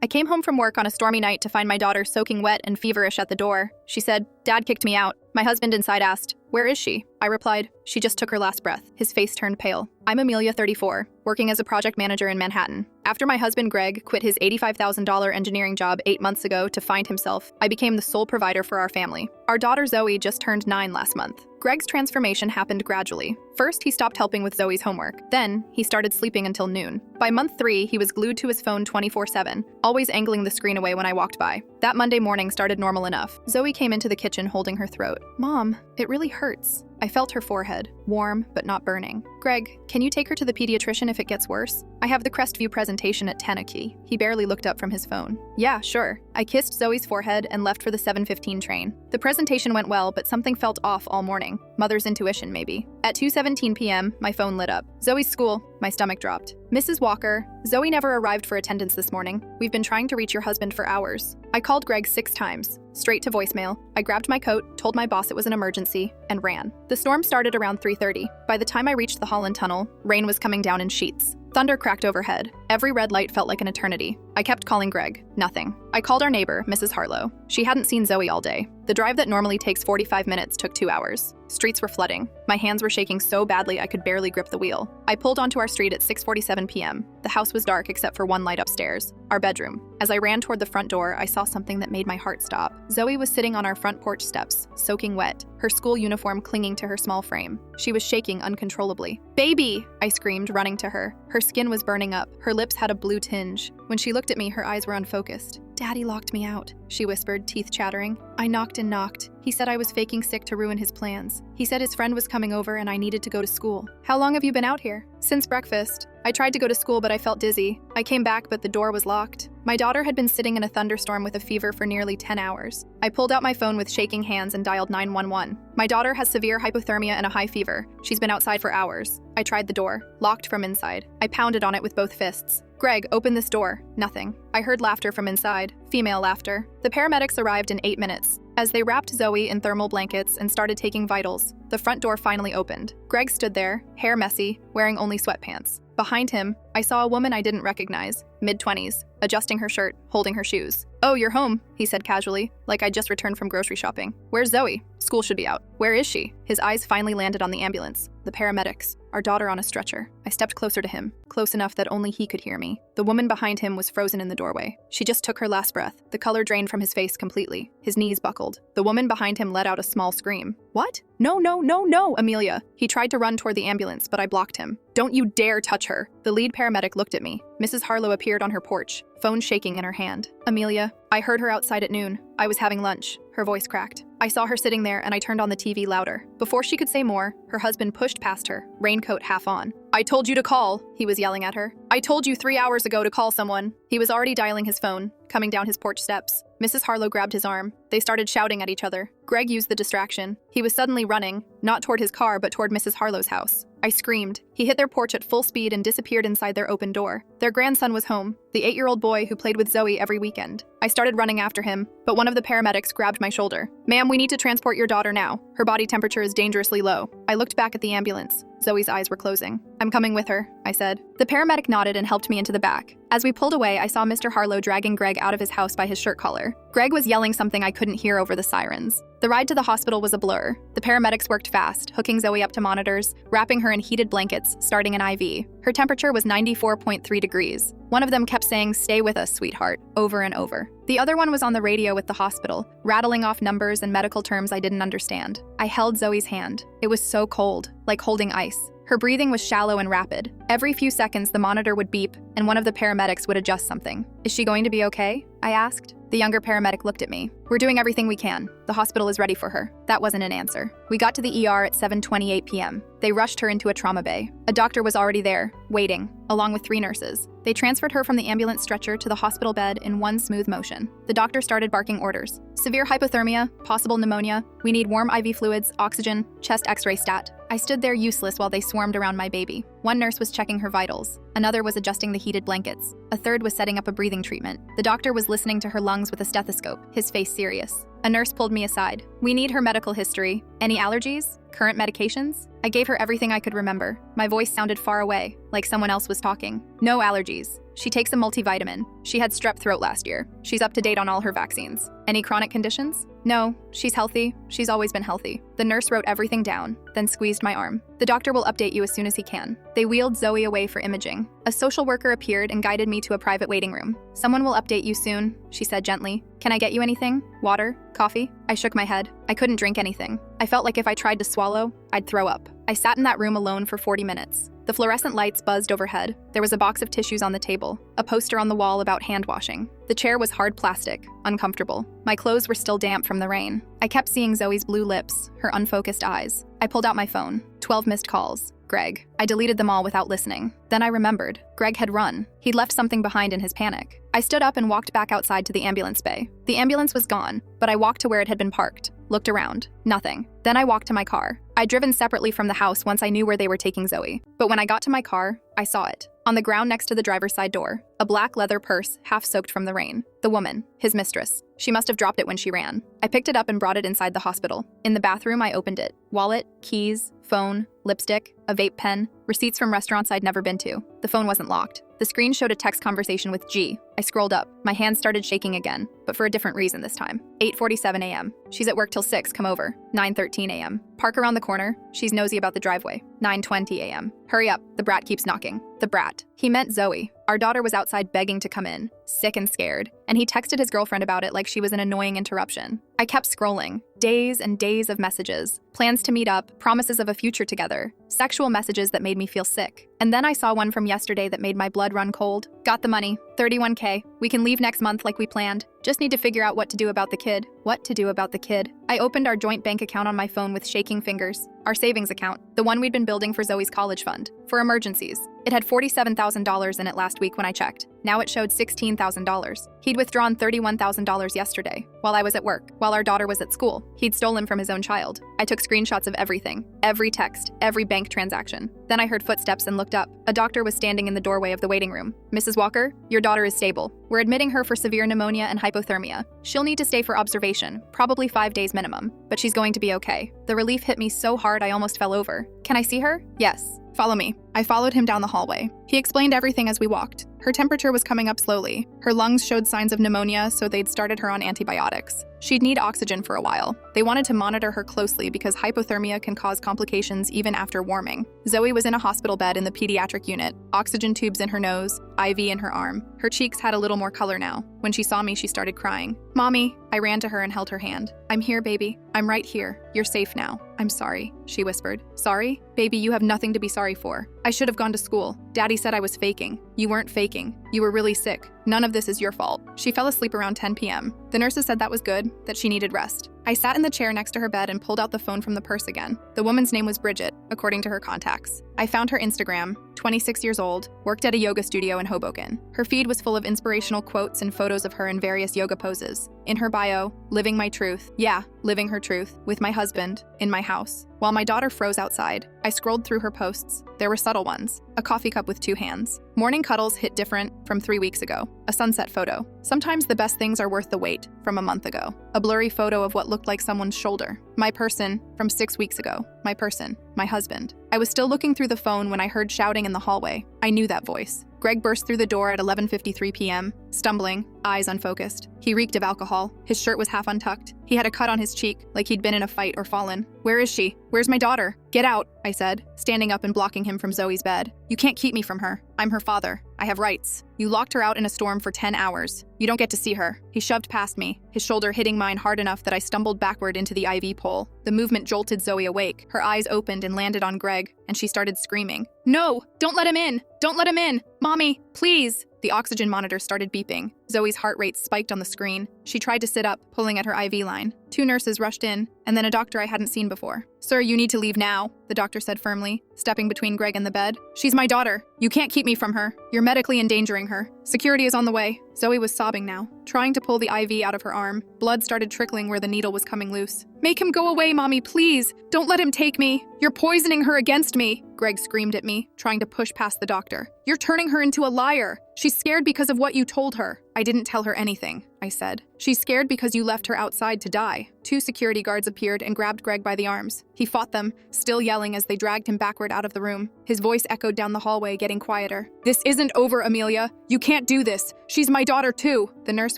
I came home from work on a stormy night to find my daughter soaking wet and feverish at the door. She said, "Dad kicked me out." My husband inside asked, "Where is she?" I replied, "She just took her last breath." His face turned pale. I'm Amelia, 34, working as a project manager in Manhattan. After my husband Greg quit his $85,000 engineering job 8 months ago to find himself, I became the sole provider for our family. Our daughter Zoe just turned 9 last month. Greg's transformation happened gradually. First, he stopped helping with Zoe's homework. Then, he started sleeping until noon. By month 3, he was glued to his phone 24/7, always angling the screen away when I walked by. That Monday morning started normal enough. Zoe came into the kitchen holding her throat. "Mom, it really hurts." I felt her forehead, warm but not burning. "Greg, can you take her to the pediatrician if it gets worse? I have the Crestview presentation at 10 o'clock. He barely looked up from his phone. "Yeah, sure." I kissed Zoe's forehead and left for the 7:15 train. The presentation went well, but something felt off all morning. Mother's intuition, maybe. At 2:17 p.m., my phone lit up. "Zoe's school." My stomach dropped. "Mrs. Walker, Zoe never arrived for attendance this morning. We've been trying to reach your husband for hours." I called Greg 6 times, straight to voicemail. I grabbed my coat, told my boss it was an emergency, and ran. The storm started around 3:30. By the time I reached the Holland Tunnel, rain was coming down in sheets. Thunder cracked overhead. Every red light felt like an eternity. I kept calling Greg. Nothing. I called our neighbor, Mrs. Harlow. She hadn't seen Zoe all day. The drive that normally takes 45 minutes took 2 hours. Streets were flooding. My hands were shaking so badly I could barely grip the wheel. I pulled onto our street at 6:47 p.m. The house was dark except for one light upstairs, our bedroom. As I ran toward the front door, I saw something that made my heart stop. Zoe was sitting on our front porch steps, soaking wet, her school uniform clinging to her small frame. She was shaking uncontrollably. "Baby!" I screamed, running to her. Her skin was burning up. Her lips had a blue tinge. When she looked at me, her eyes were unfocused. "Daddy locked me out," she whispered, teeth chattering. "I knocked and knocked. He said I was faking sick to ruin his plans. He said his friend was coming over and I needed to go to school." "How long have you been out here?" "Since breakfast. I tried to go to school, but I felt dizzy. I came back, but the door was locked." My daughter had been sitting in a thunderstorm with a fever for nearly 10 hours. I pulled out my phone with shaking hands and dialed 911. "My daughter has severe hypothermia and a high fever. She's been outside for hours." I tried the door, locked from inside. I pounded on it with both fists. "Greg, open this door." Nothing. I heard laughter from inside, female laughter. The paramedics arrived in 8 minutes. As they wrapped Zoe in thermal blankets and started taking vitals, the front door finally opened. Greg stood there, hair messy, wearing only sweatpants. Behind him, I saw a woman I didn't recognize, mid-20s, adjusting her shirt, holding her shoes. "Oh, you're home," he said casually, like I'd just returned from grocery shopping. "Where's Zoe? School should be out." "Where is she?" His eyes finally landed on the ambulance, the paramedics, our daughter on a stretcher. I stepped closer to him, close enough that only he could hear me. The woman behind him was frozen in the doorway. She just took her last breath. The color drained from his face completely. His knees buckled. The woman behind him let out a small scream. "What? No, no, no, no, Amelia!" He tried to run toward the ambulance, but I blocked him. "Don't you dare touch her!" The lead paramedic looked at me. Mrs. Harlow appeared on her porch, phone shaking in her hand. "Amelia, I heard her outside at noon. I was having lunch." Her voice cracked. I saw her sitting there and I turned on the TV louder. Before she could say more, her husband pushed past her, raincoat half on. "I told you to call," he was yelling at her. "I told you 3 hours ago to call someone." He was already dialing his phone, coming down his porch steps. Mrs. Harlow grabbed his arm. They started shouting at each other. Greg used the distraction. He was suddenly running, not toward his car, but toward Mrs. Harlow's house. I screamed. He hit their porch at full speed and disappeared inside their open door. Their grandson was home, the 8-year-old boy who played with Zoe every weekend. I started running after him, but one of the paramedics grabbed my shoulder. "Ma'am, we need to transport your daughter now. Her body temperature is dangerously low." I looked back at the ambulance. Zoe's eyes were closing. "I'm coming with her," I said. The paramedic nodded and helped me into the back. As we pulled away, I saw Mr. Harlow dragging Greg out of his house by his shirt collar. Greg was yelling something I couldn't hear over the sirens. The ride to the hospital was a blur. The paramedics worked fast, hooking Zoe up to monitors, wrapping her in heated blankets, starting an IV. Her temperature was 94.3 degrees. One of them kept saying, "Stay with us, sweetheart," over and over. The other one was on the radio with the hospital, rattling off numbers and medical terms I didn't understand. I held Zoe's hand. It was so cold, like holding ice. Her breathing was shallow and rapid. Every few seconds, the monitor would beep, and one of the paramedics would adjust something. "Is she going to be okay?" I asked. The younger paramedic looked at me. "We're doing everything we can. The hospital is ready for her." That wasn't an answer. We got to the ER at 7:28 p.m. They rushed her into a trauma bay. A doctor was already there, waiting, along with 3 nurses. They transferred her from the ambulance stretcher to the hospital bed in one smooth motion. The doctor started barking orders. "Severe hypothermia, possible pneumonia. We need warm IV fluids, oxygen, chest x-ray stat." I stood there useless while they swarmed around my baby. One nurse was checking her vitals. Another was adjusting the heated blankets. A third was setting up a breathing treatment. The doctor was listening to her lungs with a stethoscope, his face serious. A nurse pulled me aside. "We need her medical history. Any allergies?" Current medications? I gave her everything I could remember. My voice sounded far away, like someone else was talking. No allergies. She takes a multivitamin. She had strep throat last year. She's up to date on all her vaccines. Any chronic conditions? No, she's healthy. She's always been healthy. The nurse wrote everything down, then squeezed my arm. The doctor will update you as soon as he can. They wheeled Zoe away for imaging. A social worker appeared and guided me to a private waiting room. Someone will update you soon, she said gently. Can I get you anything? Water? Coffee? I shook my head. I couldn't drink anything. I felt like if I tried to swallow, I'd throw up. I sat in that room alone for 40 minutes. The fluorescent lights buzzed overhead. There was a box of tissues on the table, a poster on the wall about hand washing. The chair was hard plastic, uncomfortable. My clothes were still damp from the rain. I kept seeing Zoe's blue lips, her unfocused eyes. I pulled out my phone. 12 missed calls. Greg. I deleted them all without listening. Then I remembered. Greg had run. He'd left something behind in his panic. I stood up and walked back outside to the ambulance bay. The ambulance was gone, but I walked to where it had been parked. Looked around. Nothing. Then I walked to my car. I'd driven separately from the house once I knew where they were taking Zoe. But when I got to my car, I saw it. On the ground next to the driver's side door, a black leather purse half soaked from the rain. The woman, his mistress. She must have dropped it when she ran. I picked it up and brought it inside the hospital. In the bathroom, I opened it. Wallet, keys, phone, lipstick, a vape pen, receipts from restaurants I'd never been to. The phone wasn't locked. The screen showed a text conversation with G. I scrolled up. My hands started shaking again, but for a different reason this time. 8:47 a.m. She's at work till 6, come over. 9:13 a.m. Park around the corner. She's nosy about the driveway. 9:20 a.m. Hurry up, the brat keeps knocking. The brat. He meant Zoe. Our daughter was outside begging to come in, sick and scared, and he texted his girlfriend about it like she was an annoying interruption. I kept scrolling. Days and days of messages. Plans to meet up, promises of a future together, sexual messages that made me feel sick. And then I saw one from yesterday that made my blood run cold. Got the money, $31K. We can leave next month like we planned. Just need to figure out what to do about the kid. What to do about the kid? I opened our joint bank account on my phone with shaking fingers. Our savings account, the one we'd been building for Zoe's college fund, for emergencies. It had $47,000 in it last week when I checked. Now it showed $16,000. He'd withdrawn $31,000 yesterday, while I was at work, while our daughter was at school. He'd stolen from his own child. I took screenshots of everything, every text, every bank transaction. Then I heard footsteps and looked up. A doctor was standing in the doorway of the waiting room. Mrs. Walker, your daughter is stable. We're admitting her for severe pneumonia and hypothermia. She'll need to stay for observation, probably 5 days minimum, but she's going to be okay. The relief hit me so hard I almost fell over. Can I see her? Yes. Follow me. I followed him down the hallway. He explained everything as we walked. Her temperature was coming up slowly. Her lungs showed signs of pneumonia, so they'd started her on antibiotics. She'd need oxygen for a while. They wanted to monitor her closely because hypothermia can cause complications even after warming. Zoe was in a hospital bed in the pediatric unit, oxygen tubes in her nose, IV in her arm. Her cheeks had a little more color now. When she saw me, she started crying. Mommy, I ran to her and held her hand. I'm here, baby. I'm right here. You're safe now. I'm sorry, she whispered. Sorry? Baby, you have nothing to be sorry for. I should have gone to school. Daddy said I was faking. You weren't faking. You were really sick. None of this is your fault. She fell asleep around 10 p.m. The nurses said that was good, that she needed rest. I sat in the chair next to her bed and pulled out the phone from the purse again. The woman's name was Bridget, according to her contacts. I found her Instagram, 26 years old, worked at a yoga studio in Hoboken. Her feed was full of inspirational quotes and photos of her in various yoga poses. In her bio, living my truth. Yeah, living her truth, with my husband, in my house. While my daughter froze outside, I scrolled through her posts. There were subtle ones. A coffee cup with 2 hands. Morning cuddles hit different from 3 weeks ago. A sunset photo. Sometimes the best things are worth the wait from a month ago. A blurry photo of what looked like someone's shoulder. My person from 6 weeks ago. My person. My husband. I was still looking through the phone when I heard shouting in the hallway. I knew that voice. Greg burst through the door at 11:53 p.m., stumbling, eyes unfocused. He reeked of alcohol. His shirt was half untucked. He had a cut on his cheek, like he'd been in a fight or fallen. Where is she? Where's my daughter? Get out, I said, standing up and blocking him from Zoe's bed. You can't keep me from her. I'm her father. I have rights. You locked her out in a storm for 10 hours. You don't get to see her. He shoved past me, his shoulder hitting mine hard enough that I stumbled backward into the IV pole. The movement jolted Zoe awake. Her eyes opened and landed on Greg, and she started screaming. No! Don't let him in! Don't let him in! Mommy, please! The oxygen monitor started beeping. Zoe's heart rate spiked on the screen. She tried to sit up, pulling at her IV line. 2 nurses rushed in, and then a doctor I hadn't seen before. Sir, you need to leave now, the doctor said firmly, stepping between Greg and the bed. She's my daughter. You can't keep me from her. You're medically endangering her. Security is on the way. Zoe was sobbing now, trying to pull the IV out of her arm. Blood started trickling where the needle was coming loose. Make him go away, Mommy, please. Don't let him take me. You're poisoning her against me. Greg screamed at me, trying to push past the doctor. You're turning her into a liar. She's scared because of what you told her. I didn't tell her anything, I said. She's scared because you left her outside to die. 2 security guards appeared and grabbed Greg by the arms. He fought them, still yelling as they dragged him backward out of the room. His voice echoed down the hallway, getting quieter. This isn't over, Amelia. You can't do this. She's my daughter too. The nurse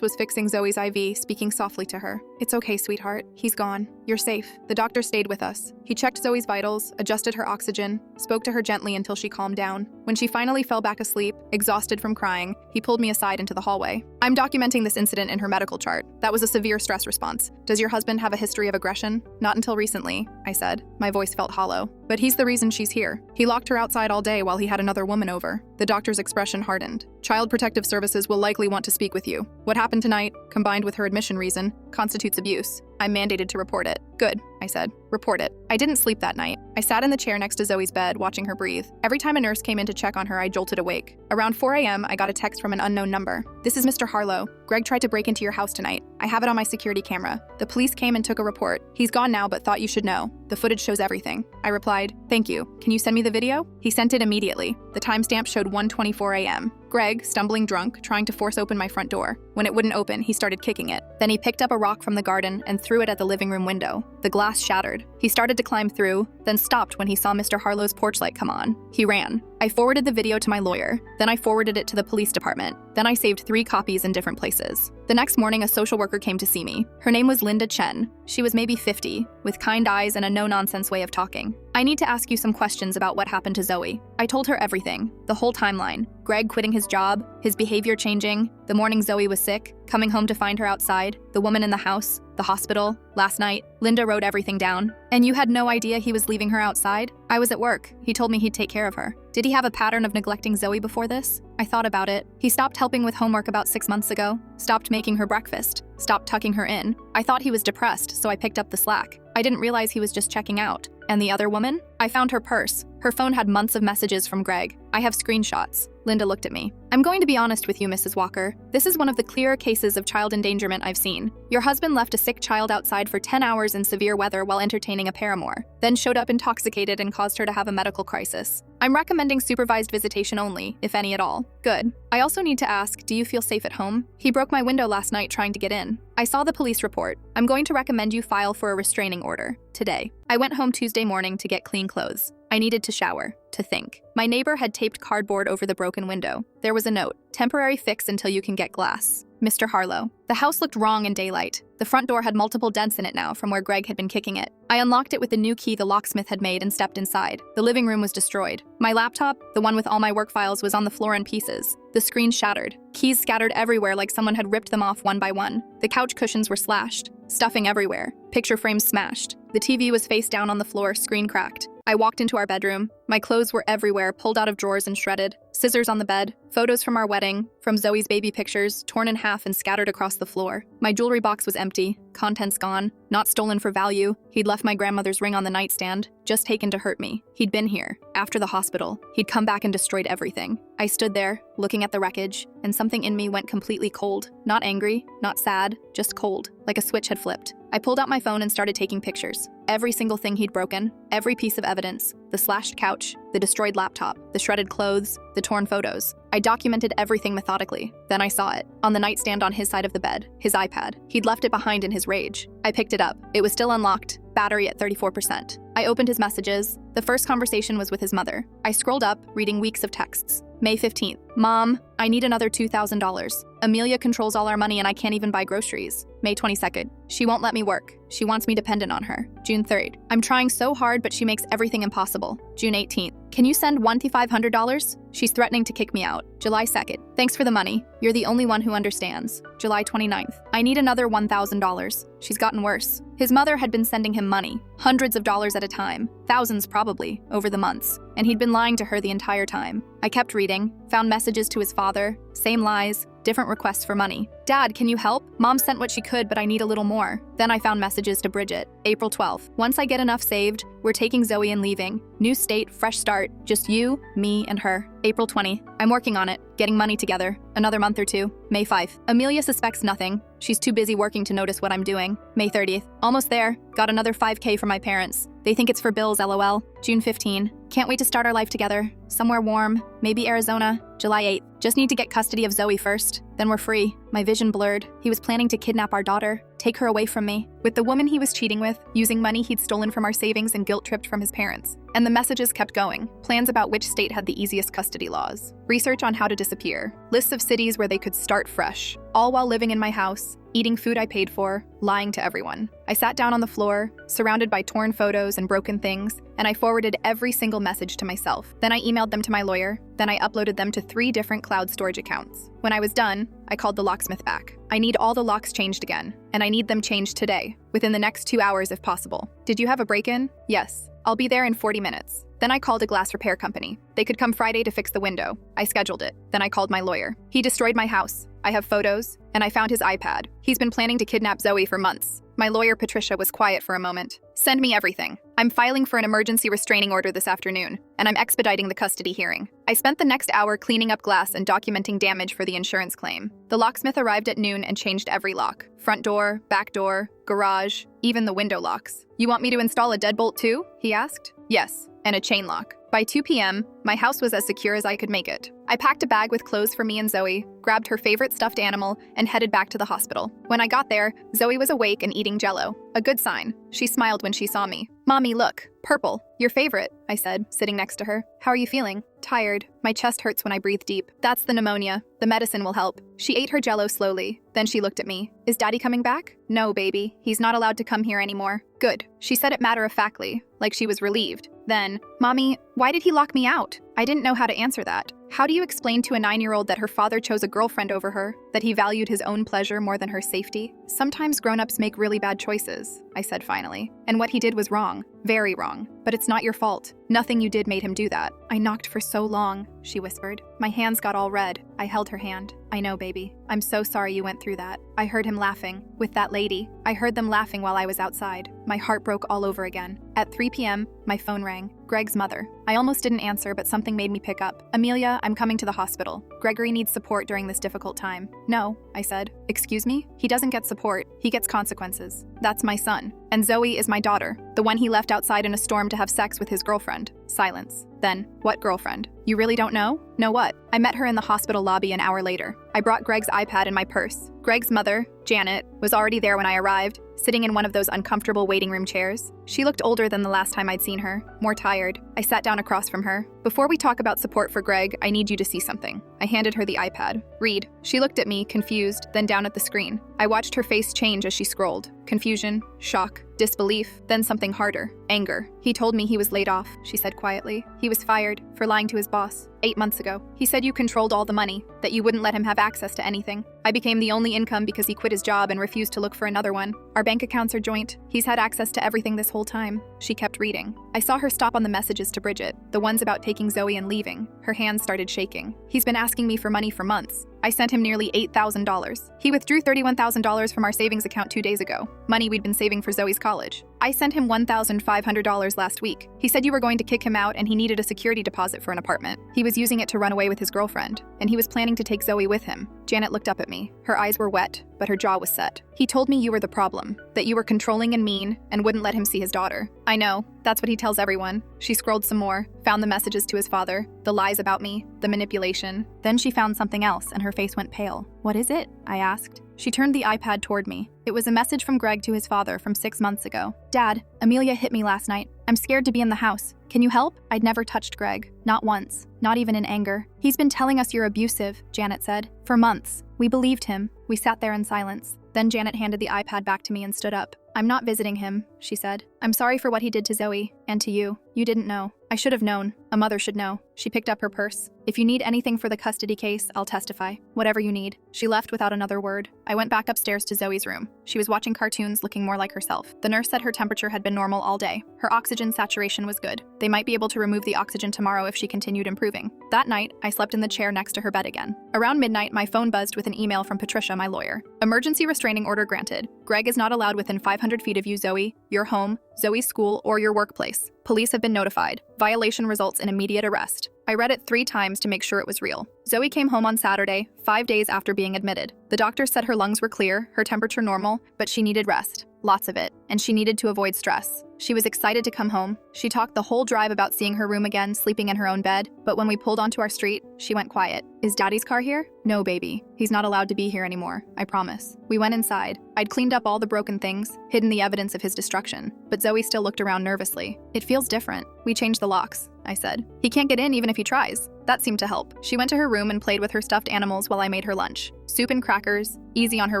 was fixing Zoe's IV, speaking softly to her. It's okay, sweetheart. He's gone. You're safe. The doctor stayed with us. He checked Zoe's vitals, adjusted her oxygen, spoke to her gently until she calmed down. When she finally fell back asleep, exhausted from crying, he pulled me aside into the hallway. I'm documenting this incident in her medical chart. That was a severe stress response. Does your husband have a history of aggression? Not until recently, I said. My voice felt hollow. But he's the reason she's here. He locked her outside all day while he had another woman over. The doctor's expression hardened. Child Protective Services will likely want to speak with you. What happened tonight, combined with her admission reason, constitutes abuse. I'm mandated to report it. Good, I said. Report it. I didn't sleep that night. I sat in the chair next to Zoe's bed, watching her breathe. Every time a nurse came in to check on her, I jolted awake. Around 4 a.m., I got a text from an unknown number. This is Mr. Harlow. Greg tried to break into your house tonight. I have it on my security camera. The police came and took a report. He's gone now, but thought you should know. The footage shows everything. I replied, thank you. Can you send me the video? He sent it immediately. The timestamp showed 1:24 a.m. Greg, stumbling drunk, trying to force open my front door. When it wouldn't open, he started kicking it. Then he picked up a rock from the garden and threw it at the living room window. The glass shattered. He started to climb through, then stopped when he saw Mr. Harlow's porch light come on. He ran. I forwarded the video to my lawyer. Then I forwarded it to the police department. Then I saved 3 copies in different places. The next morning, a social worker came to see me. Her name was Linda Chen. She was maybe 50, with kind eyes and a no-nonsense way of talking. I need to ask you some questions about what happened to Zoe. I told her everything, the whole timeline. Greg quitting his job, his behavior changing, the morning Zoe was sick, coming home to find her outside, the woman in the house, the hospital, last night. Linda wrote everything down. And you had no idea he was leaving her outside? I was at work. He told me he'd take care of her. Did he have a pattern of neglecting Zoe before this? I thought about it. He stopped helping with homework about 6 months ago, stopped making her breakfast, stopped tucking her in. I thought he was depressed, so I picked up the slack. I didn't realize he was just checking out. And the other woman? I found her purse. Her phone had months of messages from Greg. I have screenshots. Linda looked at me. I'm going to be honest with you, Mrs. Walker. This is one of the clearer cases of child endangerment I've seen. Your husband left a sick child outside for 10 hours in severe weather while entertaining a paramour, then showed up intoxicated and caused her to have a medical crisis. I'm recommending supervised visitation only, if any at all. Good. I also need to ask, do you feel safe at home? He broke my window last night trying to get in. I saw the police report. I'm going to recommend you file for a restraining order today. I went home Tuesday morning to get clean clothes. I needed to shower, to think. My neighbor had taped cardboard over the broken window. There was a note, temporary fix until you can get glass. Mr. Harlow. The house looked wrong in daylight. The front door had multiple dents in it now from where Greg had been kicking it. I unlocked it with the new key the locksmith had made and stepped inside. The living room was destroyed. My laptop, the one with all my work files, was on the floor in pieces. The screen shattered. Keys scattered everywhere like someone had ripped them off one by one. The couch cushions were slashed. Stuffing everywhere. Picture frames smashed. The TV was face down on the floor, screen cracked. I walked into our bedroom. My clothes were everywhere, pulled out of drawers and shredded. Scissors on the bed. Photos from our wedding, from Zoe's baby pictures, torn in half and scattered across the floor. My jewelry box was empty. Contents gone. Not stolen for value. He'd left my grandmother's ring on the nightstand, just taken to hurt me. He'd been here. After the hospital, he'd come back and destroyed everything. I stood there, looking at the wreckage, and something in me went completely cold. Not angry, not sad, just cold, like a switch had flipped. I pulled out my phone and started taking pictures. Every single thing he'd broken, every piece of evidence, the slashed couch, the destroyed laptop, the shredded clothes, the torn photos. I documented everything methodically. Then I saw it. On the nightstand on his side of the bed, his iPad. He'd left it behind in his rage. I picked it up. It was still unlocked, battery at 34%. I opened his messages. The first conversation was with his mother. I scrolled up, reading weeks of texts. May 15th. Mom, I need another $2,000. Amelia controls all our money and I can't even buy groceries. May 22nd. She won't let me work. She wants me dependent on her. June 3rd. I'm trying so hard, but she makes everything impossible. June 18th. Can you send $1,500? She's threatening to kick me out. July 2nd. Thanks for the money. You're the only one who understands. July 29th. I need another $1,000. She's gotten worse. His mother had been sending him money, hundreds of dollars at a time, thousands probably, over the months, and he'd been lying to her the entire time. I kept reading, found messages to his father, same lies, different requests for money. Dad, can you help? Mom sent what she could, but I need a little more. Then I found messages to Bridget. April 12th. Once I get enough saved, we're taking Zoe and leaving. New state, fresh start, just you, me, and her. April 20th. I'm working on it, getting money together. Another month or two. May 5th. Amelia suspects nothing. She's too busy working to notice what I'm doing. May 30th. Almost there. Got another $5K from my parents. They think it's for bills, LOL. June 15. Can't wait to start our life together. Somewhere warm, maybe Arizona, July 8th. Just need to get custody of Zoe first. Then we're free. My vision blurred. He was planning to kidnap our daughter, take her away from me. With the woman he was cheating with, using money he'd stolen from our savings and guilt-tripped from his parents. And the messages kept going. Plans about which state had the easiest custody laws. Research on how to disappear. Lists of cities where they could start fresh. All while living in my house, eating food I paid for, lying to everyone. I sat down on the floor, surrounded by torn photos and broken things, and I forwarded every single message to myself. Then I emailed them to my lawyer. Then I uploaded them to 3 different cloud storage accounts. When I was done, I called the locksmith back. I need all the locks changed again, and I need them changed today, within the next 2 hours if possible. Did you have a break-in? Yes. I'll be there in 40 minutes. Then I called a glass repair company. They could come Friday to fix the window. I scheduled it. Then I called my lawyer. He destroyed my house. I have photos, and I found his iPad. He's been planning to kidnap Zoe for months. My lawyer, Patricia, was quiet for a moment. Send me everything. I'm filing for an emergency restraining order this afternoon, and I'm expediting the custody hearing. I spent the next hour cleaning up glass and documenting damage for the insurance claim. The locksmith arrived at noon and changed every lock. Front door, back door, garage, even the window locks. You want me to install a deadbolt too? He asked. Yes, and a chain lock. By 2 p.m., my house was as secure as I could make it. I packed a bag with clothes for me and Zoe, grabbed her favorite stuffed animal, and headed back to the hospital. When I got there, Zoe was awake and eating Jell-O. A good sign. She smiled when she saw me. Mommy, look. Purple. Your favorite, I said, sitting next to her. How are you feeling? Tired. My chest hurts when I breathe deep. That's the pneumonia. The medicine will help. She ate her Jell-O slowly. Then she looked at me. Is Daddy coming back? No, baby. He's not allowed to come here anymore. Good. She said it matter-of-factly, like she was relieved. Then, Mommy, why did he lock me out? I didn't know how to answer that. How do you explain to a 9-year-old that her father chose a girlfriend over her, that he valued his own pleasure more than her safety? Sometimes grown-ups make really bad choices, I said finally. And what he did was wrong. Very wrong. But it's not your fault. Nothing you did made him do that. I knocked for so long, she whispered. My hands got all red. I held her hand. I know, baby. I'm so sorry you went through that. I heard him laughing. With that lady. I heard them laughing while I was outside. My heart broke all over again. At 3 p.m., my phone rang. Greg's mother. I almost didn't answer, but something made me pick up. Amelia, I'm coming to the hospital. Gregory needs support during this difficult time. No, I said. Excuse me? He doesn't get support. He gets consequences. That's my son. And Zoe is my daughter, the one he left outside in a storm to have sex with his girlfriend. Silence. Then, what girlfriend? You really don't know? Know what? I met her in the hospital lobby an hour later. I brought Greg's iPad in my purse. Greg's mother, Janet, was already there when I arrived, sitting in one of those uncomfortable waiting room chairs. She looked older than the last time I'd seen her, more tired. I sat down across from her. Before we talk about support for Greg, I need you to see something. I handed her the iPad. Read. She looked at me, confused, then down at the screen. I watched her face change as she scrolled. Confusion, shock, disbelief, then something harder. Anger. He told me he was laid off, she said quietly. He was fired for lying to his boss 8 months ago. He said you controlled all the money, that you wouldn't let him have access to anything. I became the only income because he quit his job and refused to look for another one. Our bank accounts are joint. He's had access to everything this whole time. She kept reading. I saw her stop on the messages to Bridget, the ones about taking Zoe and leaving. Her hands started shaking. He's been asking me for money for months. I sent him nearly $8,000. He withdrew $31,000 from our savings account 2 days ago, money we'd been saving for Zoe's college. I sent him $1,500 last week. He said you were going to kick him out and he needed a security deposit for an apartment. He was using it to run away with his girlfriend, and he was planning to take Zoe with him. Janet looked up at me. Her eyes were wet, but her jaw was set. He told me you were the problem, that you were controlling and mean, and wouldn't let him see his daughter. I know, that's what he tells everyone. She scrolled some more, found the messages to his father, the lies about me, the manipulation. Then she found something else, and her face went pale. What is it? I asked. She turned the iPad toward me. It was a message from Greg to his father from 6 months ago. Dad, Amelia hit me last night. I'm scared to be in the house. Can you help? I'd never touched Greg. Not once. Not even in anger. He's been telling us you're abusive, Janet said. For months. We believed him. We sat there in silence. Then Janet handed the iPad back to me and stood up. I'm not visiting him, she said. I'm sorry for what he did to Zoe, and to you. You didn't know. I should have known. A mother should know. She picked up her purse. If you need anything for the custody case, I'll testify. Whatever you need. She left without another word. I went back upstairs to Zoe's room. She was watching cartoons, looking more like herself. The nurse said her temperature had been normal all day. Her oxygen saturation was good. They might be able to remove the oxygen tomorrow if she continued improving. That night, I slept in the chair next to her bed again. Around midnight, my phone buzzed with an email from Patricia, my lawyer. Emergency restraining order granted. Greg is not allowed within 500 feet of you, Zoe, your home, Zoe's school, or your workplace. Police have been notified. Violation results in immediate arrest. I read it 3 times to make sure it was real. Zoe came home on Saturday, 5 days after being admitted. The doctor said her lungs were clear, her temperature normal, but she needed rest. Lots of it, and she needed to avoid stress. She was excited to come home. She talked the whole drive about seeing her room again, sleeping in her own bed, but when we pulled onto our street, she went quiet. Is Daddy's car here? No, baby. He's not allowed to be here anymore, I promise. We went inside. I'd cleaned up all the broken things, hidden the evidence of his destruction, but Zoe still looked around nervously. It feels different. We changed the locks, I said. He can't get in even if he tries. That seemed to help. She went to her room and played with her stuffed animals while I made her lunch. Soup and crackers, easy on her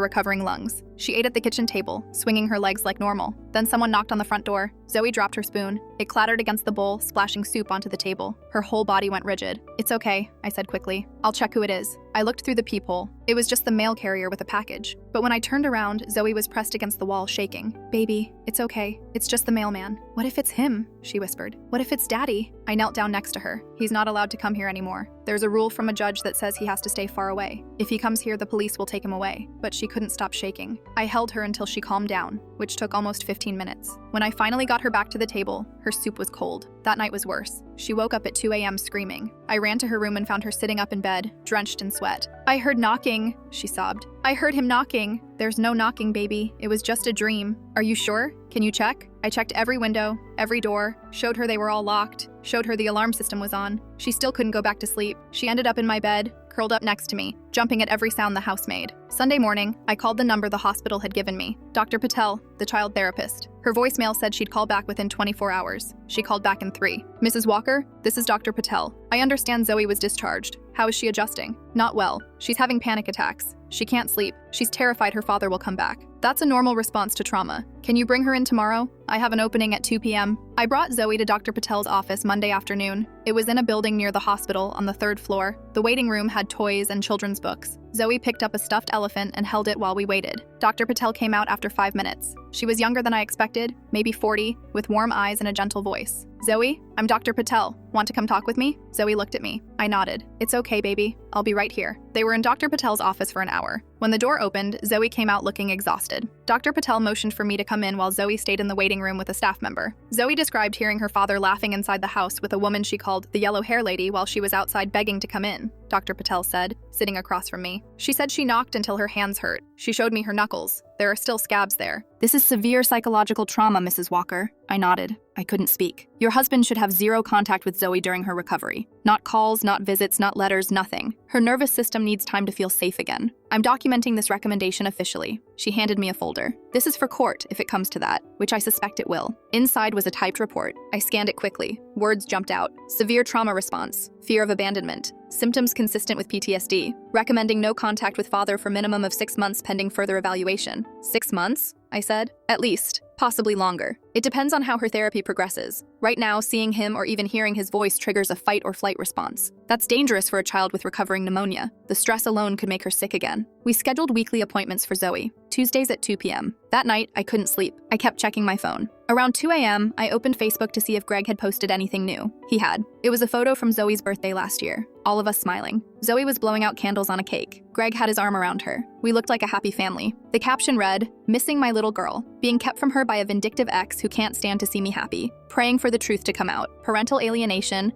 recovering lungs. She ate at the kitchen table, swinging her legs like normal. Then someone knocked on the front door. Zoe dropped her spoon. It clattered against the bowl, splashing soup onto the table. Her whole body went rigid. It's okay, I said quickly. I'll check who it is. I looked through the peephole. It was just the mail carrier with a package. But when I turned around, Zoe was pressed against the wall, shaking. Baby, it's okay. It's just the mailman. What if it's him? She whispered. What if it's Daddy? I knelt down next to her. He's not allowed to come here anymore. There's a rule from a judge that says he has to stay far away. If he comes here, the police will take him away. But she couldn't stop shaking. I held her until she calmed down, which took almost 15 minutes. When I finally got her back to the table, her soup was cold. That night was worse. She woke up at 2 a.m. screaming. I ran to her room and found her sitting up in bed, drenched in sweat. I heard knocking, she sobbed. I heard him knocking. There's no knocking, baby. It was just a dream. Are you sure? Can you check? I checked every window, every door, showed her they were all locked, showed her the alarm system was on. She still couldn't go back to sleep. She ended up in my bed, curled up next to me, jumping at every sound the house made. Sunday morning, I called the number the hospital had given me. Dr. Patel, the child therapist. Her voicemail said she'd call back within 24 hours. She called back in 3. Mrs. Walker, this is Dr. Patel. I understand Zoe was discharged. How is she adjusting? Not well. She's having panic attacks. She can't sleep. She's terrified her father will come back. That's a normal response to trauma. Can you bring her in tomorrow? I have an opening at 2 p.m. I brought Zoe to Dr. Patel's office Monday afternoon. It was in a building near the hospital on the 3rd floor. The waiting room had toys and children's books. Zoe picked up a stuffed elephant and held it while we waited. Dr. Patel came out after 5 minutes. She was younger than I expected, maybe 40, with warm eyes and a gentle voice. Zoe, I'm Dr. Patel. Want to come talk with me? Zoe looked at me. I nodded. It's okay, baby. I'll be right here. They were in Dr. Patel's office for an hour. When the door opened, Zoe came out looking exhausted. Dr. Patel motioned for me to come in while Zoe stayed in the waiting room with a staff member. Zoe described hearing her father laughing inside the house with a woman she called the yellow hair lady while she was outside begging to come in, Dr. Patel said, sitting across from me. She said she knocked until her hands hurt. She showed me her knuckles. There are still scabs there. This is severe psychological trauma, Mrs. Walker. I nodded. I couldn't speak. Your husband should have 0 contact with Zoe during her recovery. Not calls, not visits, not letters, nothing. Her nervous system needs time to feel safe again. I'm documenting this recommendation officially. She handed me a folder. This is for court, if it comes to that, which I suspect it will. Inside was a typed report. I scanned it quickly. Words jumped out. Severe trauma response. Fear of abandonment. Symptoms consistent with PTSD. Recommending no contact with father for minimum of 6 months pending further evaluation. 6 months? I said. At least. Possibly longer. It depends on how her therapy progresses. Right now, seeing him or even hearing his voice triggers a fight or flight response. That's dangerous for a child with recovering pneumonia. The stress alone could make her sick again. We scheduled weekly appointments for Zoe, Tuesdays at 2 p.m. That night, I couldn't sleep. I kept checking my phone. Around 2 a.m., I opened Facebook to see if Greg had posted anything new. He had. It was a photo from Zoe's birthday last year. All of us smiling. Zoe was blowing out candles on a cake. Greg had his arm around her. We looked like a happy family. The caption read, "Missing my little girl. Being kept from her by a vindictive ex who can't stand to see me happy. Praying for the truth to come out. Parental alienation.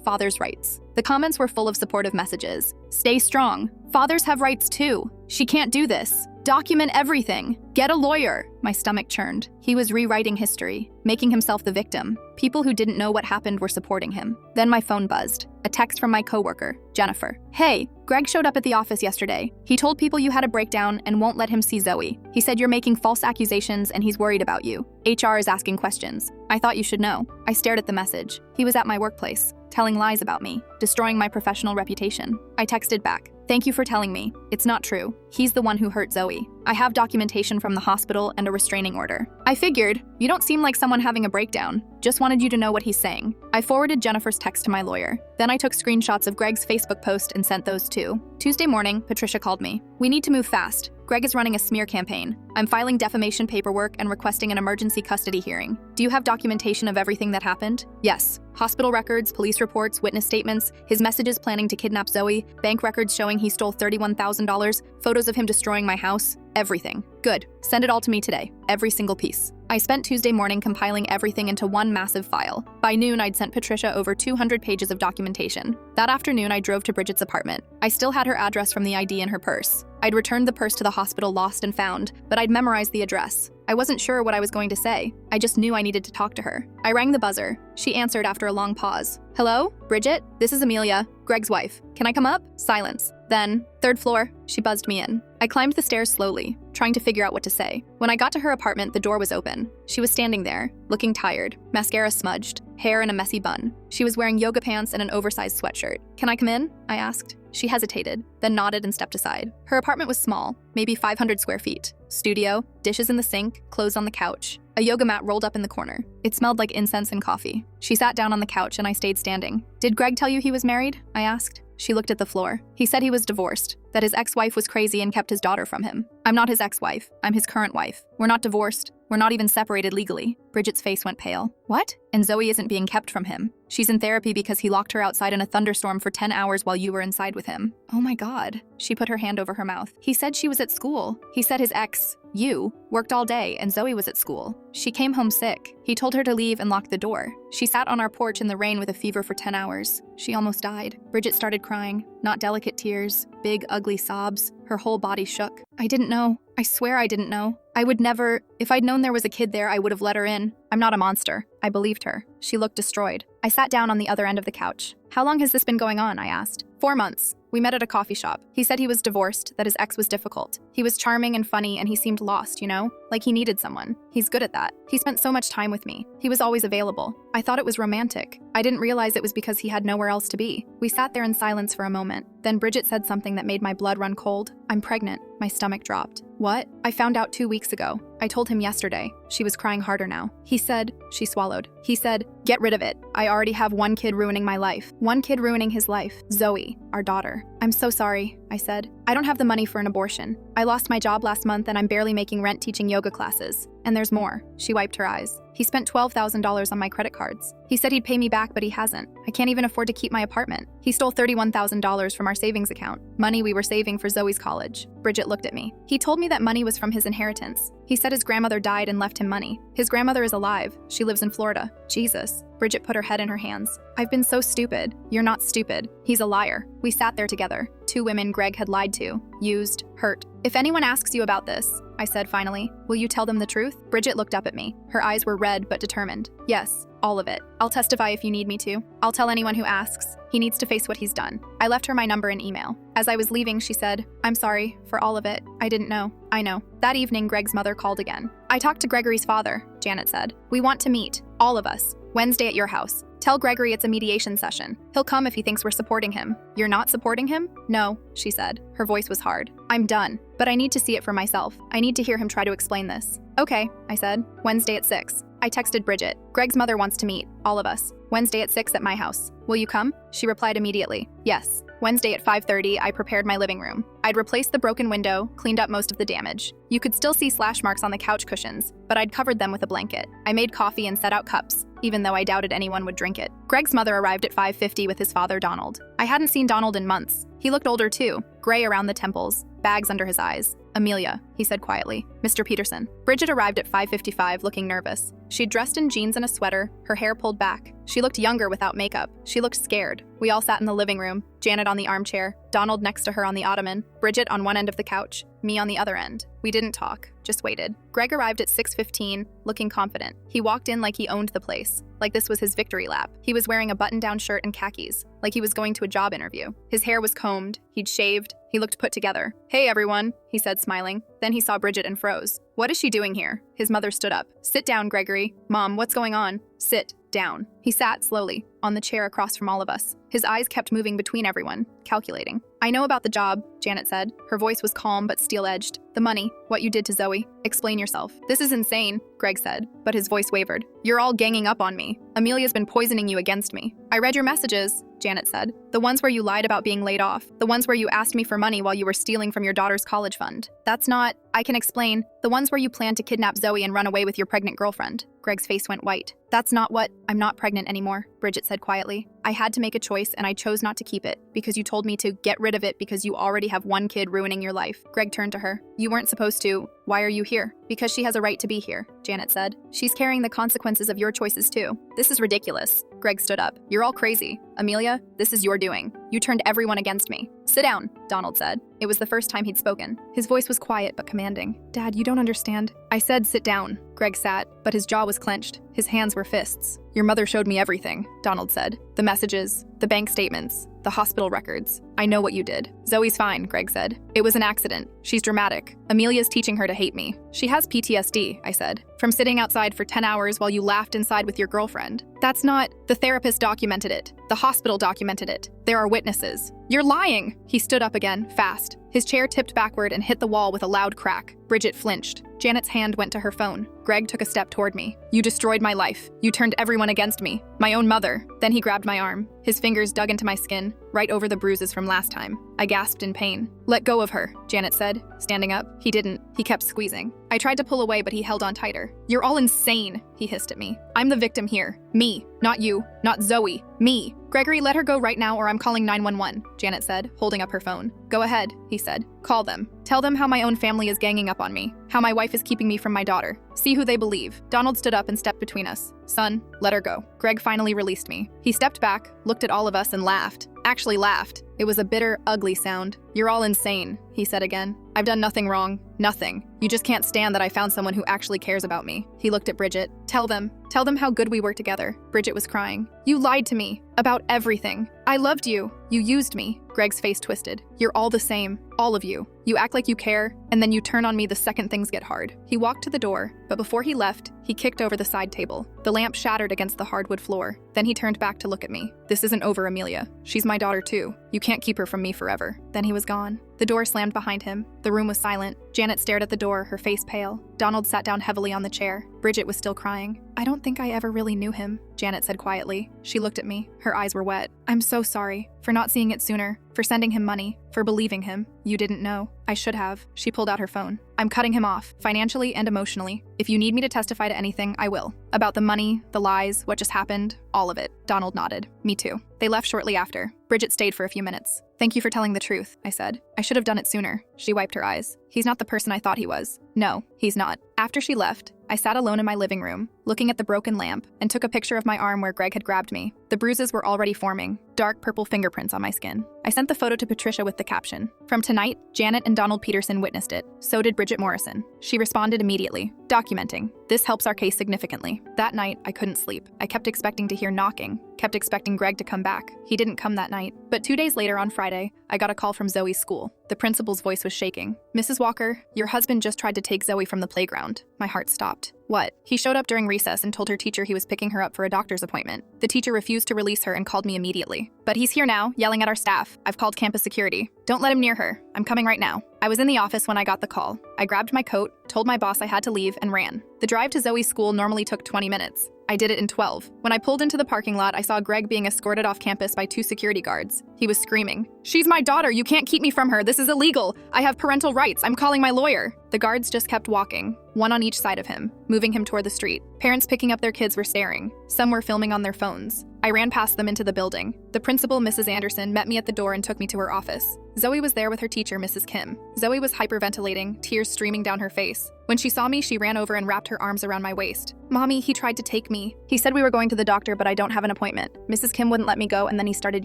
Father's rights." The comments were full of supportive messages. Stay strong. Fathers have rights too. She can't do this. Document everything. Get a lawyer. My stomach churned. He was rewriting history, making himself the victim. People who didn't know what happened were supporting him. Then my phone buzzed. A text from my coworker, Jennifer. Hey, Greg showed up at the office yesterday. He told people you had a breakdown and won't let him see Zoe. He said you're making false accusations and he's worried about you. HR is asking questions. I thought you should know. I stared at the message. He was at my workplace, telling lies about me, destroying my professional reputation. I texted back. Thank you for telling me. It's not true. He's the one who hurt Zoe. I have documentation from the hospital and a restraining order. I figured, you don't seem like someone having a breakdown. Just wanted you to know what he's saying. I forwarded Jennifer's text to my lawyer. Then I took screenshots of Greg's Facebook post and sent those too. Tuesday morning, Patricia called me. We need to move fast. Greg is running a smear campaign. I'm filing defamation paperwork and requesting an emergency custody hearing. Do you have documentation of everything that happened? Yes. Hospital records, police reports, witness statements, his messages planning to kidnap Zoe, bank records showing he stole $31,000, photos of him destroying my house, everything. Good. Send it all to me today. Every single piece. I spent Tuesday morning compiling everything into one massive file. By noon, I'd sent Patricia over 200 pages of documentation. That afternoon, I drove to Bridget's apartment. I still had her address from the ID in her purse. I'd returned the purse to the hospital lost and found, but I'd memorized the address. I wasn't sure what I was going to say. I just knew I needed to talk to her. I rang the buzzer. She answered after a long pause. Hello? Bridget? This is Amelia, Greg's wife. Can I come up? Silence. Then, third floor. She buzzed me in. I climbed the stairs slowly, trying to figure out what to say. When I got to her apartment, the door was open. She was standing there, looking tired, mascara smudged, hair in a messy bun. She was wearing yoga pants and an oversized sweatshirt. Can I come in? I asked. She hesitated, then nodded and stepped aside. Her apartment was small, maybe 500 square feet. Studio, dishes in the sink, clothes on the couch. A yoga mat rolled up in the corner. It smelled like incense and coffee. She sat down on the couch and I stayed standing. Did Greg tell you he was married? I asked. She looked at the floor. He said he was divorced, that his ex-wife was crazy and kept his daughter from him. I'm not his ex-wife. I'm his current wife. We're not divorced. We're not even separated legally. Bridget's face went pale. What? And Zoe isn't being kept from him. She's in therapy because he locked her outside in a thunderstorm for 10 hours while you were inside with him. Oh my God. She put her hand over her mouth. He said she was at school. He said his ex, you, worked all day and Zoe was at school. She came home sick. He told her to leave and locked the door. She sat on our porch in the rain with a fever for 10 hours. She almost died. Bridget started crying. Not delicate tears, big, ugly sobs. Her whole body shook. I didn't know. I swear I didn't know. I would never. If I'd known there was a kid there, I would have let her in. I'm not a monster. I believed her. She looked destroyed. I sat down on the other end of the couch. How long has this been going on? I asked. 4 months. We met at a coffee shop. He said he was divorced, that his ex was difficult. He was charming and funny and he seemed lost, you know? Like he needed someone. He's good at that. He spent so much time with me. He was always available. I thought it was romantic. I didn't realize it was because he had nowhere else to be. We sat there in silence for a moment. Then Bridget said something that made my blood run cold. I'm pregnant. My stomach dropped. What? I found out 2 weeks ago. I told him yesterday. She was crying harder now. He said, she swallowed. He said, get rid of it. I already have one kid ruining my life. One kid ruining his life. Zoe, our daughter. I'm so sorry, I said. I don't have the money for an abortion. I lost my job last month and I'm barely making rent teaching yoga classes. And there's more. She wiped her eyes. He spent $12,000 on my credit cards. He said he'd pay me back, but he hasn't. I can't even afford to keep my apartment. He stole $31,000 from our savings account, money we were saving for Zoe's college. Bridget looked at me. He told me that money was from his inheritance. He said his grandmother died and left him money. His grandmother is alive. She lives in Florida. Jesus. Bridget put her head in her hands. I've been so stupid. You're not stupid. He's a liar. We sat there together. 2 women Greg had lied to, used, hurt. If anyone asks you about this, I said finally, will you tell them the truth? Bridget looked up at me. Her eyes were red but determined. Yes, all of it. I'll testify if you need me to. I'll tell anyone who asks. He needs to face what he's done. I left her my number and email. As I was leaving, she said, I'm sorry for all of it. I didn't know. I know. That evening, Greg's mother called again. I talked to Gregory's father, Janet said. We want to meet, all of us, Wednesday at your house. Tell Gregory it's a mediation session. He'll come if he thinks we're supporting him. You're not supporting him? No, she said. Her voice was hard. I'm done, but I need to see it for myself. I need to hear him try to explain this. Okay, I said. Wednesday at 6. I texted Bridget. Greg's mother wants to meet, all of us. Wednesday at 6 at my house. Will you come? She replied immediately. Yes. Wednesday at 5:30, I prepared my living room. I'd replaced the broken window, cleaned up most of the damage. You could still see slash marks on the couch cushions, but I'd covered them with a blanket. I made coffee and set out cups, even though I doubted anyone would drink it. Greg's mother arrived at 5:50 with his father, Donald. I hadn't seen Donald in months. He looked older too, gray around the temples, bags under his eyes. Amelia, he said quietly. Mr. Peterson. Bridget arrived at 5:55 looking nervous. She'd dressed in jeans and a sweater, her hair pulled back. She looked younger without makeup. She looked scared. We all sat in the living room, Janet on the armchair, Donald next to her on the ottoman, Bridget on one end of the couch, me on the other end. We didn't talk, just waited. Greg arrived at 6:15, looking confident. He walked in like he owned the place, like this was his victory lap. He was wearing a button-down shirt and khakis, like he was going to a job interview. His hair was combed, he'd shaved, he looked put together. Hey everyone, he said smiling. Then he saw Bridget and froze. What is she doing here? His mother stood up. Sit down, Gregory. Mom, what's going on? Sit down. He sat slowly, on the chair across from all of us. His eyes kept moving between everyone, calculating. I know about the job, Janet said. Her voice was calm but steel-edged. The money, what you did to Zoe. Explain yourself. This is insane, Greg said, but his voice wavered. You're all ganging up on me. Amelia's been poisoning you against me. I read your messages, Janet said. The ones where you lied about being laid off. The ones where you asked me for money while you were stealing from your daughter's college fund. That's not, I can explain. The ones where you planned to kidnap Zoe and run away with your pregnant girlfriend. Greg's face went white. That's not what, I'm not pregnant anymore, Bridget said quietly. I had to make a choice and I chose not to keep it because you told me to get rid of it because you already have one kid ruining your life. Greg turned to her. You weren't supposed to. Why are you here? Because she has a right to be here, Janet said. She's carrying the consequences of your choices too. This is ridiculous. Greg stood up. You're all crazy. Amelia, this is your doing. You turned everyone against me. Sit down, Donald said. It was the first time he'd spoken. His voice was quiet but commanding. Dad, you don't understand. I said sit down. Greg sat, but his jaw was clenched. His hands were fists. Your mother showed me everything, Donald said. The messages, the bank statements, the hospital records. I know what you did. Zoe's fine, Greg said. It was an accident. She's dramatic. Amelia's teaching her to hate me. She has PTSD, I said, from sitting outside for 10 hours while you laughed inside with your girlfriend. That's not, the therapist documented it. The hospital documented it. There are witnesses. You're lying! He stood up again, fast. His chair tipped backward and hit the wall with a loud crack. Bridget flinched. Janet's hand went to her phone. Greg took a step toward me. You destroyed my life. You turned everyone against me. My own mother. Then he grabbed my arm. His fingers dug into my skin, right over the bruises from last time. I gasped in pain. Let go of her, Janet said, standing up. He didn't. He kept squeezing. I tried to pull away, but he held on tighter. You're all insane, he hissed at me. I'm the victim here. Me. Not you. Not Zoe. Me. Gregory, let her go right now or I'm calling 911, Janet said, holding up her phone. Go ahead, he said. Call them. Tell them how my own family is ganging up on me, how my wife is keeping me from my daughter. See who they believe. Donald stood up and stepped between us. Son, let her go. Greg finally released me. He stepped back, looked at all of us and laughed. Actually laughed. It was a bitter, ugly sound. You're all insane, he said again. I've done nothing wrong. Nothing. You just can't stand that I found someone who actually cares about me. He looked at Bridget. Tell them how good we were together. Bridget was crying. You lied to me. About everything. I loved you. You used me. Greg's face twisted. You're all the same. All of you. You act like you care, and then you turn on me the second things get hard. He walked to the door, but before he left, he kicked over the side table. The lamp shattered against the hardwood floor. Then he turned back to look at me. This isn't over, Amelia. She's my daughter too. You can't keep her from me forever. Then he was gone. The door slammed behind him. The room was silent. Janet stared at the door, her face pale. Donald sat down heavily on the chair. Bridget was still crying. I don't think I ever really knew him, Janet said quietly. She looked at me. Her eyes were wet. I'm so sorry. For not seeing it sooner. For sending him money. For believing him. You didn't know. I should have. She pulled out her phone. I'm cutting him off, financially and emotionally. If you need me to testify to anything, I will. About the money, the lies, what just happened, all of it. Donald nodded. Me too. They left shortly after. Bridget stayed for a few minutes. Thank you for telling the truth, I said. I should have done it sooner. She wiped her eyes. He's not the person I thought he was. No, he's not. After she left, I sat alone in my living room, looking at the broken lamp, and took a picture of my arm where Greg had grabbed me. The bruises were already forming, dark purple fingerprints on my skin. I sent the photo to Patricia with the caption, "From tonight, Janet and Donald Peterson witnessed it. So did Bridget Morrison." She responded immediately, documenting, "This helps our case significantly." That night, I couldn't sleep. I kept expecting to hear knocking, kept expecting Greg to come back. He didn't come that night. But 2 days later on Friday, I got a call from Zoe's school. The principal's voice was shaking. "Mrs. Walker, your husband just tried to take Zoe from the playground." My heart stopped. What? He showed up during recess and told her teacher he was picking her up for a doctor's appointment. The teacher refused to release her and called me immediately. "But he's here now, yelling at our staff. I've called campus security. Don't let him near her. I'm coming right now." I was in the office when I got the call. I grabbed my coat, told my boss I had to leave, and ran. The drive to Zoe's school normally took 20 minutes. I did it in 12. When I pulled into the parking lot, I saw Greg being escorted off campus by 2 security guards. He was screaming, "She's my daughter! You can't keep me from her! This is illegal! I have parental rights! I'm calling my lawyer!" The guards just kept walking, one on each side of him, moving him toward the street. Parents picking up their kids were staring. Some were filming on their phones. I ran past them into the building. The principal, Mrs. Anderson, met me at the door and took me to her office. Zoe was there with her teacher, Mrs. Kim. Zoe was hyperventilating, tears streaming down her face. When she saw me, she ran over and wrapped her arms around my waist. "Mommy, he tried to take me. He said we were going to the doctor, but I don't have an appointment." Mrs. Kim wouldn't let me go, and then he started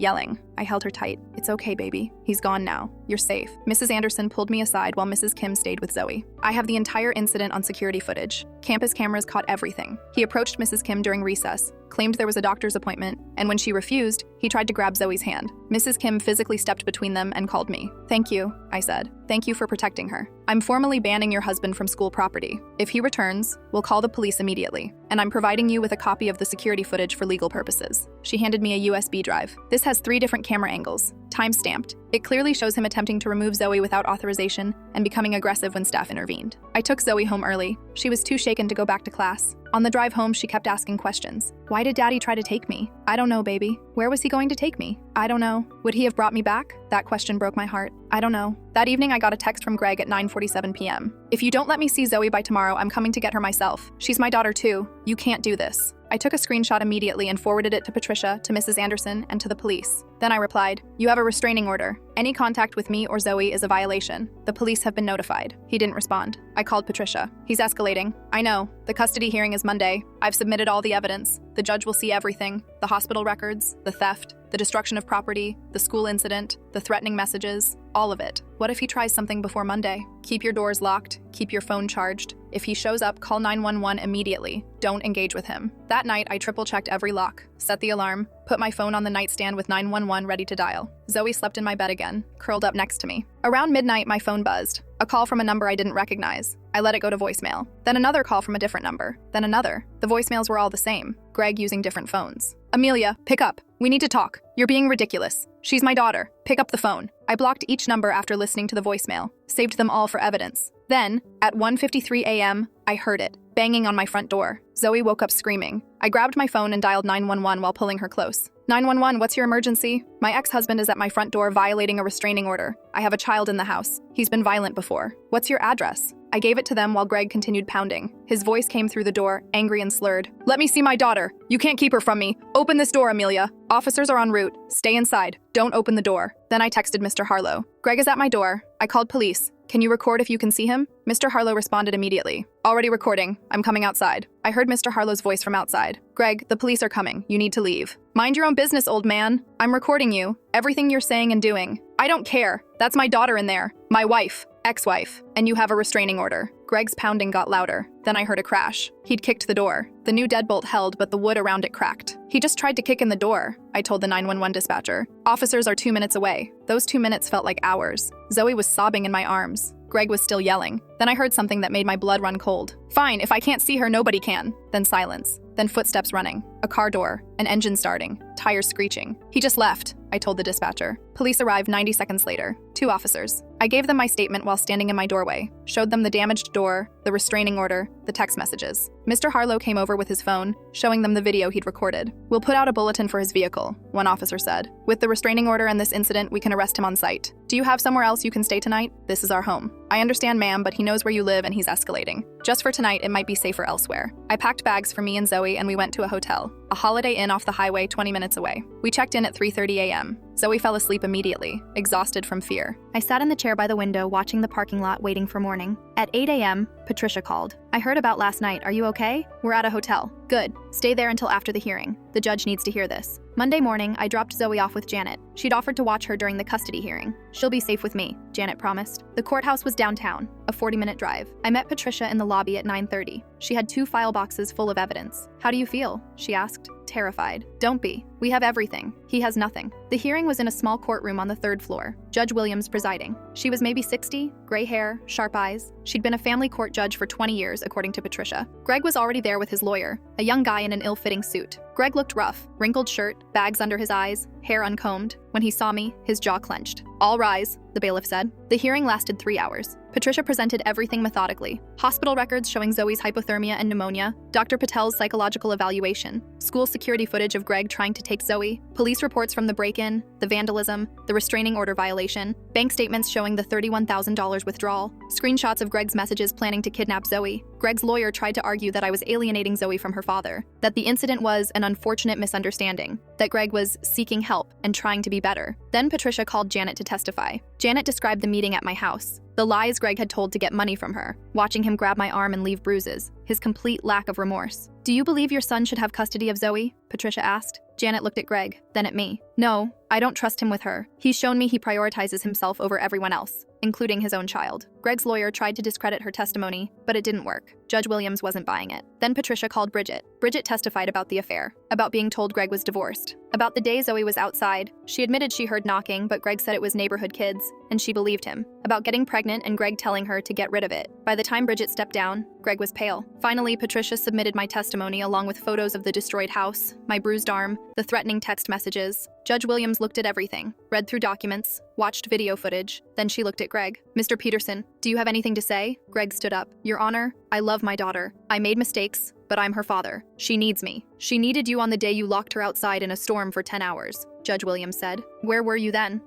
yelling. I held her tight. "It's okay, baby. He's gone now. You're safe." Mrs. Anderson pulled me aside while Mrs. Kim stayed with Zoe. I have the entire incident on security footage. Campus cameras caught everything. He approached Mrs. Kim during recess, claimed there was a doctor's appointment, and when she refused, he tried to grab Zoe's hand. Mrs. Kim physically stepped between them and called me. "Thank you," I said. "Thank you for protecting her. I'm formally banning your husband from school property. If he returns, we'll call the police immediately. And I'm providing you with a copy of the security footage for legal purposes." She handed me a USB drive. This has 3 different camera angles, time-stamped. It clearly shows him attempting to remove Zoe without authorization and becoming aggressive when staff intervened. I took Zoe home early. She was too shaken to go back to class. On the drive home, she kept asking questions. Why Why did Daddy try to take me? I don't know, baby. Where was he going to take me? I don't know. Would he have brought me back? That question broke my heart. I don't know. That evening, I got a text from Greg at 9:47 p.m. If you don't let me see Zoe by tomorrow, I'm coming to get her myself. She's my daughter too. You can't do this. I took a screenshot immediately and forwarded it to Patricia, to Mrs. Anderson, and to the police. Then I replied, "You have a restraining order. Any contact with me or Zoe is a violation. The police have been notified." He didn't respond. I called Patricia. "He's escalating." "I know. The custody hearing is Monday. I've submitted all the evidence. The judge will see everything. The hospital records, the theft, the destruction of property, the school incident, the threatening messages, all of it. What if he tries something before Monday? Keep your doors locked. Keep your phone charged. If he shows up, call 911 immediately. Don't engage with him." That night, I triple-checked every lock, set the alarm, put my phone on the nightstand with 911 ready to dial. Zoe slept in my bed again, curled up next to me. Around midnight, my phone buzzed. A call from a number I didn't recognize. I let it go to voicemail. Then another call from a different number. Then another. The voicemails were all the same. Greg using different phones. "Amelia, pick up. We need to talk. You're being ridiculous. She's my daughter. Pick up the phone." I blocked each number after listening to the voicemail, saved them all for evidence. Then, at 1:53 a.m., I heard it, banging on my front door. Zoe woke up screaming. I grabbed my phone and dialed 911 while pulling her close. 911, what's your emergency? My ex-husband is at my front door violating a restraining order. I have a child in the house. He's been violent before. What's your address? I gave it to them while Greg continued pounding. His voice came through the door, angry and slurred. "Let me see my daughter. You can't keep her from me. Open this door, Amelia. Officers are en route. Stay inside. Don't open the door." Then I texted Mr. Harlow. "Greg is at my door. I called police. Can you record if you can see him?" Mr. Harlow responded immediately. "Already recording. I'm coming outside." I heard Mr. Harlow's voice from outside. "Greg, the police are coming. You need to leave." "Mind your own business, old man. I'm recording you. Everything you're saying and doing. I don't care. That's my daughter in there. My wife. Ex-wife. And you have a restraining order." Greg's pounding got louder. Then I heard a crash. He'd kicked the door. The new deadbolt held, but the wood around it cracked. "He just tried to kick in the door," I told the 911 dispatcher. "Officers are 2 minutes away." Those 2 minutes felt like hours. Zoe was sobbing in my arms. Greg was still yelling. Then I heard something that made my blood run cold. "Fine, if I can't see her, nobody can." Then silence. Then footsteps running. A car door. An engine starting. Tires screeching. "He just left," I told the dispatcher. Police arrived 90 seconds later. 2 officers. I gave them my statement while standing in my doorway, showed them the damaged door, the restraining order, the text messages. Mr. Harlow came over with his phone, showing them the video he'd recorded. "We'll put out a bulletin for his vehicle," one officer said. "With the restraining order and this incident, we can arrest him on site. Do you have somewhere else you can stay tonight? This is our home." "I understand, ma'am, but he knows where you live and he's escalating. Just for tonight, it might be safer elsewhere." I packed bags for me and Zoe and we went to a hotel, a Holiday Inn off the highway 20 minutes away. We checked in at 3:30 a.m. Zoe fell asleep immediately, exhausted from fear. I sat in the chair by the window watching the parking lot waiting for morning. At 8 a.m., Patricia called. "I heard about last night. Are you okay?" "We're at a hotel." "Good. Stay there until after the hearing. The judge needs to hear this." Monday morning, I dropped Zoe off with Janet. She'd offered to watch her during the custody hearing. "She'll be safe with me," Janet promised. The courthouse was downtown, a 40-minute drive. I met Patricia in the lobby at 9:30. She had 2 file boxes full of evidence. "How do you feel?" she asked, terrified. "Don't be. We have everything. He has nothing." The hearing was in a small courtroom on the 3rd floor. Judge Williams presiding. She was maybe 60, gray hair, sharp eyes. She'd been a family court judge for 20 years, according to Patricia. Greg was already there with his lawyer, a young guy in an ill-fitting suit. Greg looked rough, wrinkled shirt, bags under his eyes, hair uncombed. When he saw me, his jaw clenched. "All rise," the bailiff said. The hearing lasted 3 hours. Patricia presented everything methodically. Hospital records showing Zoe's hypothermia and pneumonia, Dr. Patel's psychological evaluation, school security footage of Greg trying to take Zoe, police reports from the break-in, the vandalism, the restraining order violation, bank statements showing the $31,000 withdrawal, screenshots of Greg's messages planning to kidnap Zoe. Greg's lawyer tried to argue that I was alienating Zoe from her father, that the incident was an unfortunate misunderstanding, that Greg was seeking help and trying to be better. Then Patricia called Janet to testify. Janet described the meeting at my house, the lies Greg had told to get money from her, watching him grab my arm and leave bruises, his complete lack of remorse. "Do you believe your son should have custody of Zoe?" Patricia asked. Janet looked at Greg, then at me. "No, I don't trust him with her. He's shown me he prioritizes himself over everyone else, including his own child." Greg's lawyer tried to discredit her testimony, but it didn't work. Judge Williams wasn't buying it. Then Patricia called Bridget. Bridget testified about the affair, about being told Greg was divorced, about the day Zoe was outside. She admitted she heard knocking, but Greg said it was neighborhood kids, and she believed him. About getting pregnant and Greg telling her to get rid of it. By the time Bridget stepped down, Greg was pale. Finally, Patricia submitted my testimony along with photos of the destroyed house, my bruised arm, the threatening text messages. Judge Williams looked at everything, read through documents, watched video footage. Then she looked at Greg. Mr. Peterson, do you have anything to say? Greg stood up. Your Honor, I love my daughter. I made mistakes, but I'm her father. She needs me. She needed you on the day you locked her outside in a storm for 10 hours, Judge Williams said. Where were you then?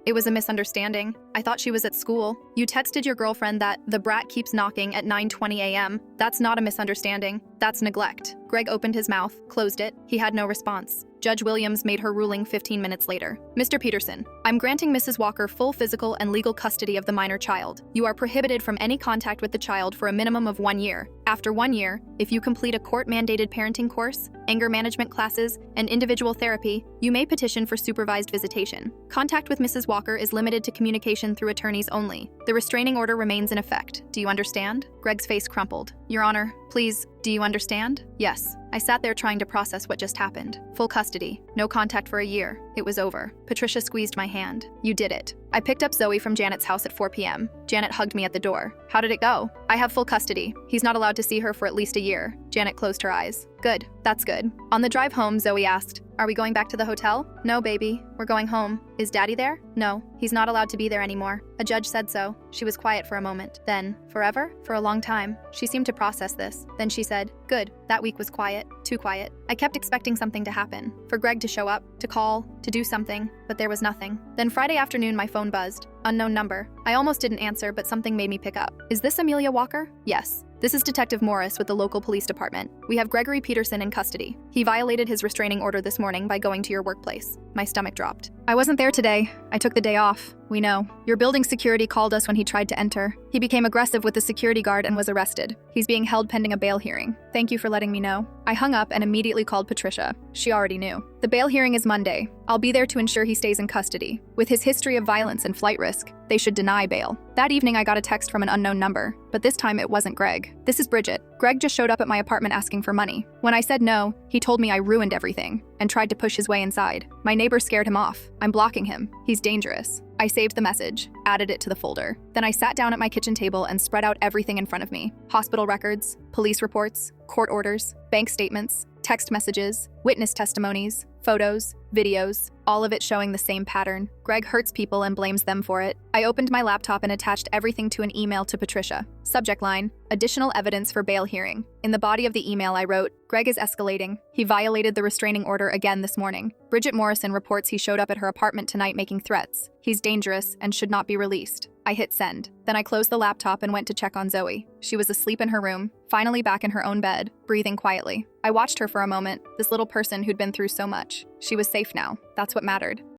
It was a misunderstanding. I thought she was at school. You texted your girlfriend that the brat keeps knocking at 9:20 a.m. That's not a misunderstanding. That's neglect. Greg opened his mouth, closed it. He had no response. Judge Williams made her ruling 15 minutes later. Mr. Peterson, I'm granting Mrs. Walker full physical and legal custody of the minor child. You are prohibited from any contact with the child for a minimum of 1 year. After 1 year, if you complete a court-mandated parenting course, anger management classes, and individual therapy, you may petition for supervised visitation. Contact with Mrs. Walker is limited to communication through attorneys only. The restraining order remains in effect. Do you understand? Greg's face crumpled. Your Honor, please, do you understand? Yes. I sat there trying to process what just happened. Full custody. No contact for a year. It was over. Patricia squeezed my hand. You did it. I picked up Zoe from Janet's house at 4 p.m. Janet hugged me at the door. How did it go? I have full custody. He's not allowed to see her for at least a year. Janet closed her eyes. Good. That's good. On the drive home, Zoe asked, are we going back to the hotel? No, baby. We're going home. Is Daddy there? No. He's not allowed to be there anymore. A judge said so. She was quiet for a moment. Then, forever? For a long time. She seemed to process this. Then she said, good. That week was quiet. Too quiet. I kept expecting something to happen. For Greg to show up, to call, to do something, but there was nothing. Then Friday afternoon, my phone buzzed. Unknown number. I almost didn't answer, but something made me pick up. Is this Amelia Walker? Yes. This is Detective Morris with the local police department. We have Gregory Peterson in custody. He violated his restraining order this morning by going to your workplace. My stomach dropped. I wasn't there today. I took the day off. We know. Your building security called us when he tried to enter. He became aggressive with the security guard and was arrested. He's being held pending a bail hearing. Thank you for letting me know. I hung up and immediately called Patricia. She already knew. The bail hearing is Monday. I'll be there to ensure he stays in custody. With his history of violence and flight risk, they should deny bail. That evening I got a text from an unknown number, but this time it wasn't Greg. This is Bridget. Greg just showed up at my apartment asking for money. When I said no, he told me I ruined everything and tried to push his way inside. My neighbor scared him off. I'm blocking him. He's dangerous. I saved the message, added it to the folder. Then I sat down at my kitchen table and spread out everything in front of me. Hospital records, police reports, court orders, bank statements, text messages, witness testimonies, photos, videos, all of it showing the same pattern. Greg hurts people and blames them for it. I opened my laptop and attached everything to an email to Patricia. Subject line, additional evidence for bail hearing. In the body of the email I wrote, Greg is escalating. He violated the restraining order again this morning. Bridget Morrison reports he showed up at her apartment tonight making threats. He's dangerous and should not be released. I hit send. Then I closed the laptop and went to check on Zoe. She was asleep in her room, finally back in her own bed, breathing quietly. I watched her for a moment, this little person who'd been through so much. She was safe now. That's what mattered.